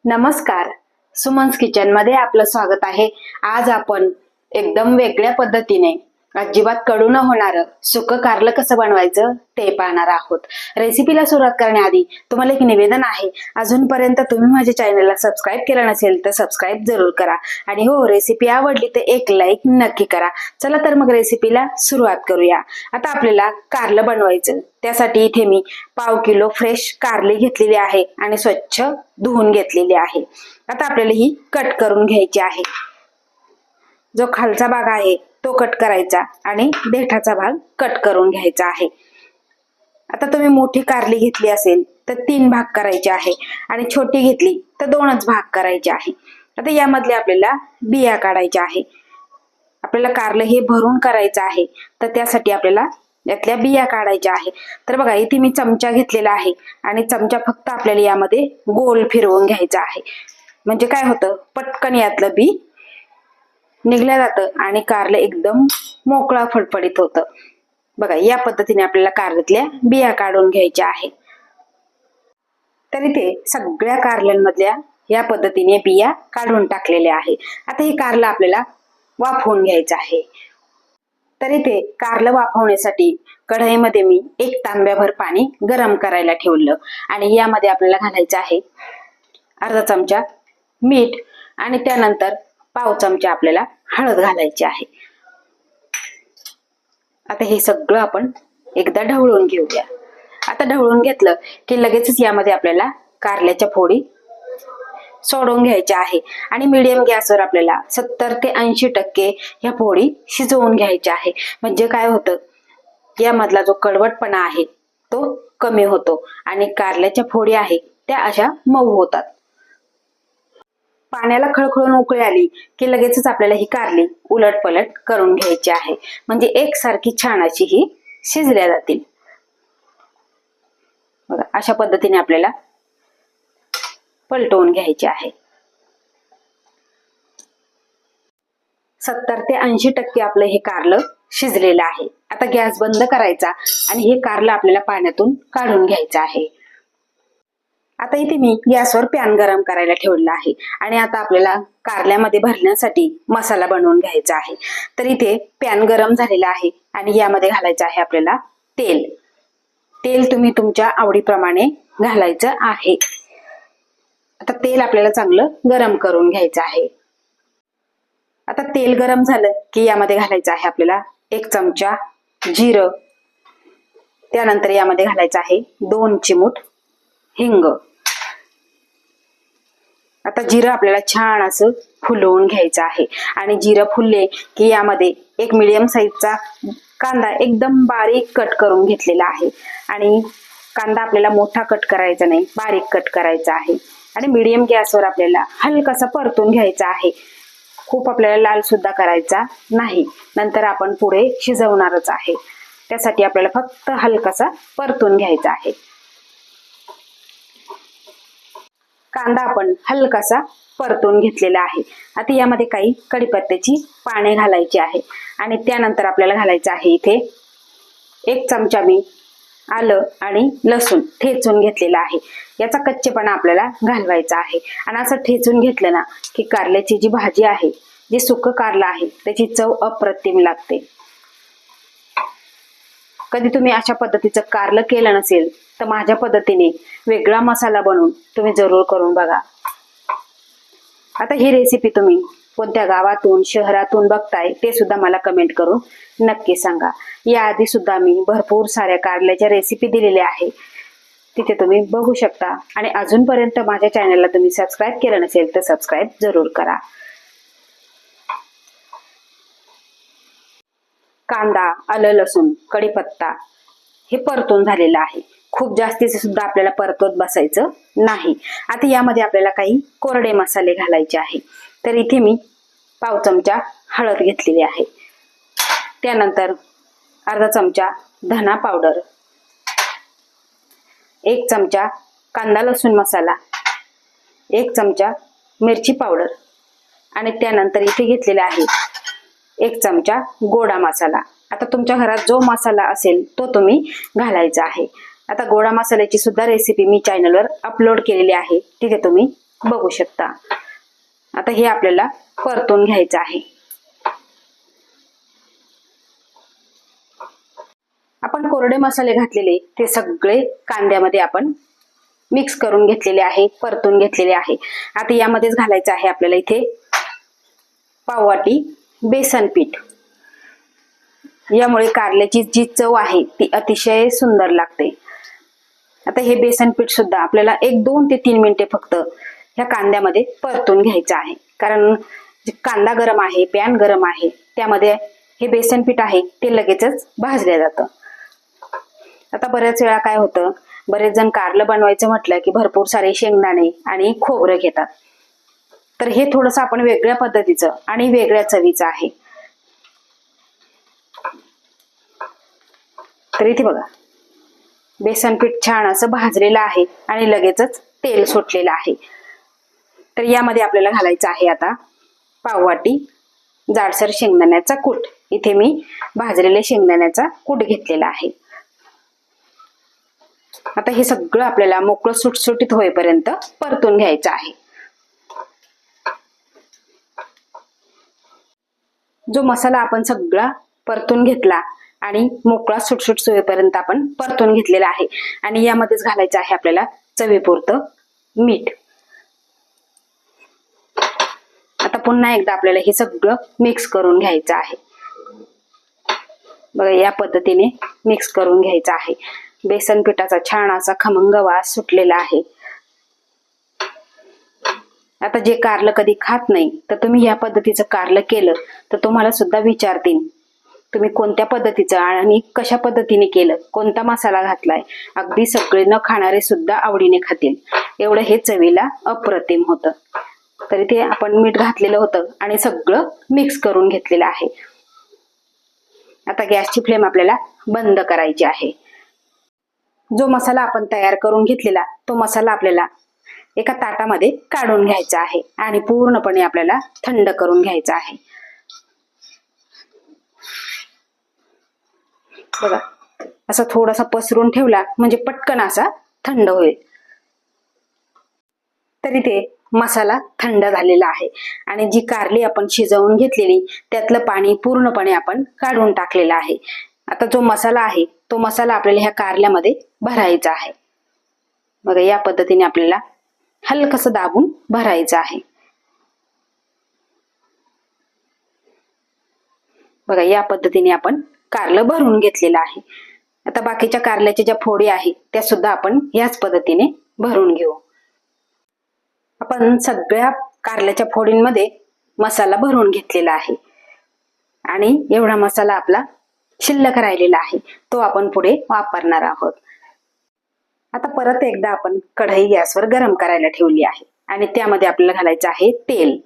नमस्कार. सुमन्स किचन मध्ये आपलं स्वागत आहे. आज आपण एकदम वेगळ्या पद्धतीने अजिबात कडू न होणारं सुकं कारलं कसं बनवायचं ते पाहणार आहोत. रेसिपीला सुरुवात करण्याआधी तुम्हाला एक निवेदन आहे. अजूनपर्यंत तुम्ही माझ्या चॅनलला सबस्क्राईब केलं नसेल तर सबस्क्राईब जरूर करा आणि हो, रेसिपी आवडली तर एक लाईक नक्की करा. चला तर मग रेसिपीला सुरुवात करूया. आता आपल्याला कारलं बनवायचं. त्यासाठी इथे मी 1/2 किलो फ्रेश कारले घेतलेली आहे आणि स्वच्छ धुवून घेतलेली आहे. आता आपल्याला ही कट करून घ्यायची आहे. जो खालचा भाग आहे तो कट करायचा आणि देठाचा भाग कट करून घ्यायचा आहे. आता तुम्ही मोठी कारली घेतली असेल तर 3 भाग करायचे आहे आणि छोटी घेतली तर 2च भाग करायचे आहे. आता यामधले आपल्याला बिया काढायच्या आहे. आपल्याला कारलं हे भरून करायचं आहे तर त्यासाठी आपल्याला यातल्या बिया काढायच्या आहे. तर बघा, इथे मी चमचा घेतलेला आहे आणि चमचा फक्त आपल्याला यामध्ये गोल फिरवून घ्यायचा आहे. म्हणजे काय होतं, पटकन यातलं बी निघलं जातं आणि कारलं एकदम मोकळा फडफडीत होतं. बघा, या पद्धतीने आपल्याला कारल्यातल्या बिया काढून घ्यायच्या आहे. तर इथे सगळ्या कारल्यांमधल्या या पद्धतीने बिया काढून टाकलेल्या आहे. आता हे कारलं आपल्याला वाफवून घ्यायचं आहे. तर इथे कारलं वाफवण्यासाठी कढईमध्ये मी 1 तांब्याभर पाणी गरम करायला ठेवलं आणि यामध्ये आपल्याला घालायचं आहे अर्धा चमचा मीठ आणि त्यानंतर 1/2 चमचा आपल्याला हळद घालायची आहे. आता हे सगळं आपण एकदा ढवळून घेऊया. आता ढवळून घेतलं की लगेचच यामध्ये आपल्याला कारल्याच्या फोडी सोडून घ्यायच्या आहे आणि मीडियम गॅसवर आपल्याला 70 ते 80% ह्या फोडी शिजवून घ्यायच्या आहे. म्हणजे काय होतं, यामधला जो कडवटपणा आहे तो कमी होतो आणि कारल्याच्या फोडी आहे त्या अशा मऊ होतात. पाण्याला खळखळून उकळी आली की लगेचच आपल्याला ही कारली उलटपलट करून घ्यायची आहे. म्हणजे एकसारखी छान अशी ही शिजल्या जातील. बघा, अशा पद्धतीने आपल्याला पलटवून घ्यायची आहे. 70 ते 80% आपलं हे कारलं शिजलेलं आहे. आता गॅस बंद करायचा आणि हे कारलं आपल्याला पाण्यातून काढून घ्यायचं आहे. आता इथे मी गॅसवर पॅन गरम करायला ठेवलेला आहे आणि आता आपल्याला कारल्यामध्ये भरण्यासाठी मसाला बनवून घ्यायचा आहे. तर इथे पॅन गरम झालेला आहे आणि यामध्ये घालायचं आहे आपल्याला तेल. तेल तुम्ही तुमच्या आवडीप्रमाणे घालायचं आहे. आता तेल आपल्याला चांगलं गरम करून घ्यायचं आहे. आता तेल गरम झालं की यामध्ये घालायचं आहे आपल्याला 1 चमचा जिरं. त्यानंतर यामध्ये घालायचं आहे 2 चिमूट हिंग. आता जिरं आपल्याला छान असं फुलवून घ्यायचं आहे आणि जिरं फुलले की यामध्ये 1 मीडियम साईजचा कांदा एकदम बारीक कट करून घेतलेला आहे. आणि कांदा आपल्याला मोठा कट करायचा नाही, बारीक कट करायचा आहे आणि मीडियम गॅसवर आपल्याला हलकासा परतून घ्यायचा आहे. खूप आपल्याला लाल सुद्धा करायचा नाही, नंतर आपण पुढे शिजवणारच आहे. त्यासाठी आपल्याला फक्त हलकासा परतून घ्यायचा आहे. कांदा आपण हलकासा परतून घेतलेला आहे. आता यामध्ये काही कढीपत्त्याची पाने घालायची आहे आणि त्यानंतर आपल्याला घालायचं आहे इथे 1 चमचा मी आलं आणि लसूण ठेचून घेतलेला आहे. याचा कच्चेपणा आपल्याला घालवायचा आहे आणि असं ठेचून घेतलं ना की कारल्याची जी भाजी आहे, जी सुकं कारलं आहे, त्याची चव अप्रतिम लागते. कधी तुम्ही अशा पद्धतीचं कारलं केलं नसेल तर माझ्या पद्धतीने वेगळा मसाला बनवून तुम्ही जरूर करून बघा. आता ही रेसिपी तुम्ही कोणत्या गावातून शहरातून बघताय ते सुद्धा मला कमेंट करून नक्की सांगा. याआधी सुद्धा मी भरपूर साऱ्या कारल्याच्या रेसिपी दिलेल्या आहे, तिथे तुम्ही बघू शकता. आणि अजूनपर्यंत माझ्या चॅनलला तुम्ही सबस्क्राईब केलं नसेल तर सबस्क्राईब जरूर करा. कांदा, आलं, लसूण, कढीपत्ता हे परतून झालेलं आहे. खूप जास्तीचे सुद्धा आपल्याला परतवत बसायचं नाही. आता यामध्ये आपल्याला काही कोरडे मसाले घालायचे आहे. तर इथे मी 1/2 चमचा हळद घेतलेली आहे. त्यानंतर अर्धा चमचा धना पावडर, 1 चमचा कांदा लसूण मसाला, 1 चमचा मिरची पावडर आणि त्यानंतर इथे घेतलेला आहे 1 चमचा गोडा मसाला. आता तुमच्या घरात जो मसाला असेल तो तुम्ही घालायचा आहे. आता गोडा मसाल्याची सुद्धा रेसिपी मी चॅनलवर अपलोड केलेली आहे, तिथे तुम्ही बघू शकता. आता हे आपल्याला परतून घ्यायचं आहे. आपण कोरडे मसाले घातलेले ते सगळे कांद्यामध्ये आपण मिक्स करून घेतलेले आहे, परतून घेतलेले आहे. आता यामध्येच घालायचं आहे आपल्याला इथे पाववाटी बेसन पीठ. यामुळे कारल्याची जी चव आहे ती अतिशय सुंदर लागते. आता हे बेसन पीठ सुद्धा आपल्याला 1-2 ते 3 मिनिटे फक्त ह्या कांद्यामध्ये परतून घ्यायचं आहे. कारण कांदा गरम आहे, पॅन गरम आहे, त्यामध्ये हे बेसन पीठ आहे ते लगेचच भाजलं जातं. आता बऱ्याच वेळा काय होतं, बरेच जण कारलं बनवायचं म्हटलं की भरपूर सारे शेंगदाणे आणि खोबरं घेतात. तर हे थोडंसं आपण वेगळ्या पद्धतीचं आणि वेगळ्या चवीचं आहे. तर इथे बघा बेसन पीठ छान असं भाजलेलं आहे आणि लगेचच तेल सुटलेलं आहे. तर यामध्ये आपल्याला घालायचं आहे आता पाववाटी जाडसर शेंगदाण्याचा कूट. इथे मी भाजलेले शेंगदाण्याचा कूट घेतलेला आहे. आता हे सगळं आपल्याला मोकळं सुटसुटीत होईपर्यंत परतून घ्यायचं आहे. जो मसाला आपण सगळा परतून घेतला आणि मोकळा सुटसुट होईपर्यंत आपण परतून घेतलेला आहे. आणि यामध्येच घालायचं आहे आपल्याला चवीपुरतं मीठ. आता पुन्हा एकदा आपल्याला हे सगळं मिक्स करून घ्यायचं आहे. बघा या पद्धतीने मिक्स करून घ्यायचं आहे. बेसन पिठाचा छान असा खमंग वास सुटलेला आहे. आता जे कारलं कधी खात नाही तर तुम्ही या पद्धतीचं कारलं केलं तर तुम्हाला सुद्धा विचारतील तुम्ही कोणत्या पद्धतीचं आणि कशा पद्धतीने केलं, कोणता मसाला घातलाय. अगदी सगळे न खाणारे सुद्धा आवडीने खातील. एवढं हे चवीला अप्रतिम होतं. तरी ते आपण मीठ घातलेलं होतं आणि सगळं मिक्स करून घेतलेलं आहे. आता गॅसची फ्लेम आपल्याला बंद करायची आहे. जो मसाला आपण तयार करून घेतलेला तो मसाला आपल्याला एका ताटामध्ये काढून घ्यायचा आहे आणि पूर्णपणे आपल्याला थंड करून घ्यायचा आहे. बघा असं थोडासा पसरून ठेवला म्हणजे पटकन असा थंड होईल. तरी ते मसाला थंड झालेला आहे आणि जी कारली आपण शिजवून घेतलेली त्यातलं पाणी पूर्णपणे आपण काढून टाकलेलं आहे. आता जो मसाला आहे तो मसाला आपल्याला ह्या कारल्यामध्ये भरायचा आहे. बघा या पद्धतीने आपल्याला हलकसं दाबून भरायचं आहे. बघा या पद्धतीने आपण कारलं भरून घेतलेलं आहे. आता बाकीच्या कारल्याच्या ज्या फोडी आहेत त्या सुद्धा आपण याच पद्धतीने भरून घेऊ. आपण सगळ्या कारल्याच्या फोडींमध्ये मसाला भरून घेतलेला आहे आणि एवढा मसाला आपला शिल्लक राहिलेला आहे तो आपण पुढे वापरणार आहोत. आता परत एकदा आपण कढई गॅसवर गरम करायला ठेवली आहे आणि त्यामध्ये आपल्याला घालायचं आहे तेल.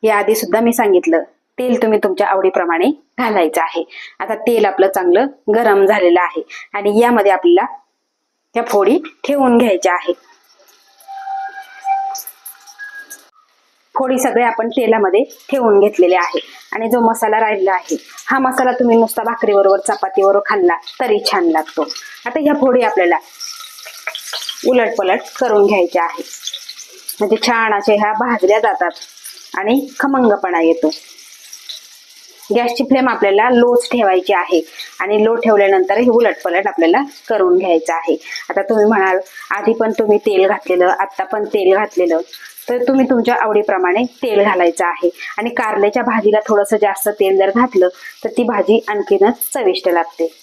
या आधी सुद्धा मी सांगितलं तेल तुम्ही तुमच्या आवडीप्रमाणे घालायचं आहे. आता तेल आपलं चांगलं गरम झालेलं आहे आणि यामध्ये आपल्याला त्या फोडी ठेवून घ्यायच्या आहेत. फोडी सगळे आपण तेलामध्ये ठेवून घेतलेले आहे आणि जो मसाला राहिलेला आहे हा मसाला तुम्ही नुसता भाकरीबरोबर चपातीबरोबर खाल्ला तरी छान लागतो. आता ह्या फोडी आपल्याला उलटपलट करून घ्यायच्या आहे म्हणजे छान असे ह्या भाजल्या जातात आणि खमंगपणा येतो. गॅसची फ्लेम आपल्याला लोच ठेवायची आहे आणि लो ठेवल्यानंतर हे उलटपलट आपल्याला करून घ्यायचं आहे. आता तुम्ही म्हणाल आधी पण तुम्ही तेल घातलेलं आता पण तेल घातलेलं, तर तुम्ही तुमच्या आवडीप्रमाणे तेल घालायचं आहे आणि कारल्याच्या भाजीला थोडंसं जास्त तेल जर घातलं तर ती भाजी आणखीनच चविष्ट लागते.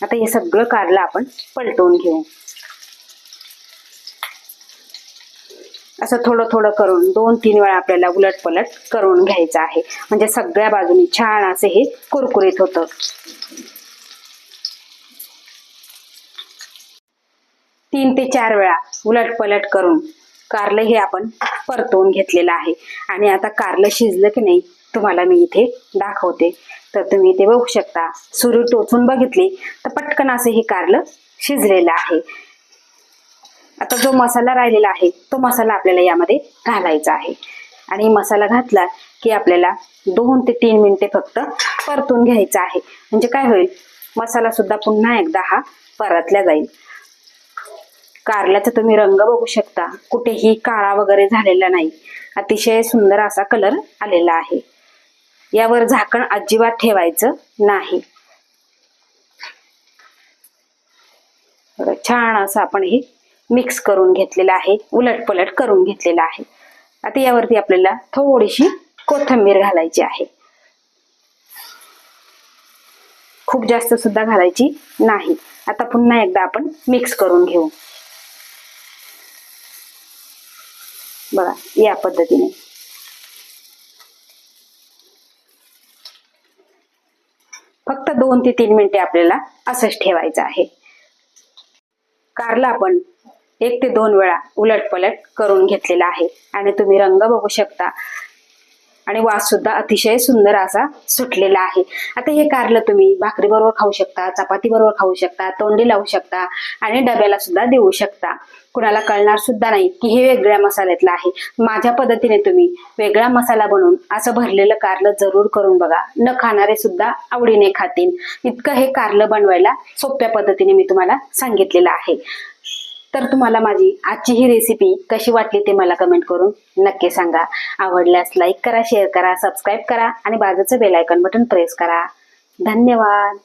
आता हे सगळं कारलं आपण पलटवून घेऊ. असं थोडं थोडं करून 2-3 वेळा आपल्याला उलटपलट करून घ्यायचं आहे म्हणजे सगळ्या बाजूनी छान असे हे कुरकुरीत होतं. तीन ते 4 वेळा उलटपलट करून कारलं हे आपण परतवून घेतलेलं आहे आणि आता कारलं शिजलं की नाही तुम्हाला मी इथे दाखवते. तर तुम्ही इथे बघू शकता सुरी टोचून बघितली तर पटकन असं हे कारलं शिजलेलं आहे. आता जो मसाला राहिलेला आहे तो मसाला आपल्याला यामध्ये घालायचा आहे आणि मसाला घातला की आपल्याला 2 ते 3 मिनिटे फक्त परतून घ्यायचा आहे म्हणजे काय होईल मसाला सुद्धा पुन्हा एकदा हा परतला जाईल. कारल्याचा तुम्ही रंग बघू शकता, कुठेही काळा वगैरे झालेला नाही, अतिशय सुंदर असा कलर आलेला आहे. यावर झाकण अजिबात ठेवायचं नाही. छान असं आपण हे मिक्स करून घेतलेलं आहे, उलटपलट करून घेतलेलं आहे. आता यावरती आपल्याला थोडीशी कोथिंबीर घालायची आहे. खूप जास्त सुद्धा घालायची नाही. आता पुन्हा एकदा आपण मिक्स करून घेऊ. बघा या पद्धतीने. फक्त 2 ते 3 मिनिटे आपल्याला असंच ठेवायचं आहे. कारला आपण 1 ते 2 वेळा उलटपलट करून घेतलेला आहे आणि तुम्ही रंग बघू शकता आणि वास सुद्धा अतिशय सुंदर असा सुटलेला आहे. आता हे कारलं तुम्ही भाकरी बरोबर खाऊ शकता, चपाती बरोबर खाऊ शकता, तोंडी लावू शकता आणि डब्याला सुद्धा देऊ शकता. कुणाला कळणार सुद्धा नाही की हे वेगळ्या मसाल्यातलं आहे. माझ्या पद्धतीने तुम्ही वेगळा मसाला बनवून असं भरलेलं कारलं जरूर करून बघा. न खाणारे सुद्धा आवडीने खातील. इतकं हे कारलं बनवायला सोप्या पद्धतीने मी तुम्हाला सांगितलेलं आहे. तर तुम्हाला माझी आजची ही रेसिपी कशी वाटली ते मला कमेंट करून नक्की सांगा. आवडल्यास लाईक करा, शेअर करा, सबस्क्राईब करा आणि बाजूचं बेल आयकॉन बटन प्रेस करा. धन्यवाद.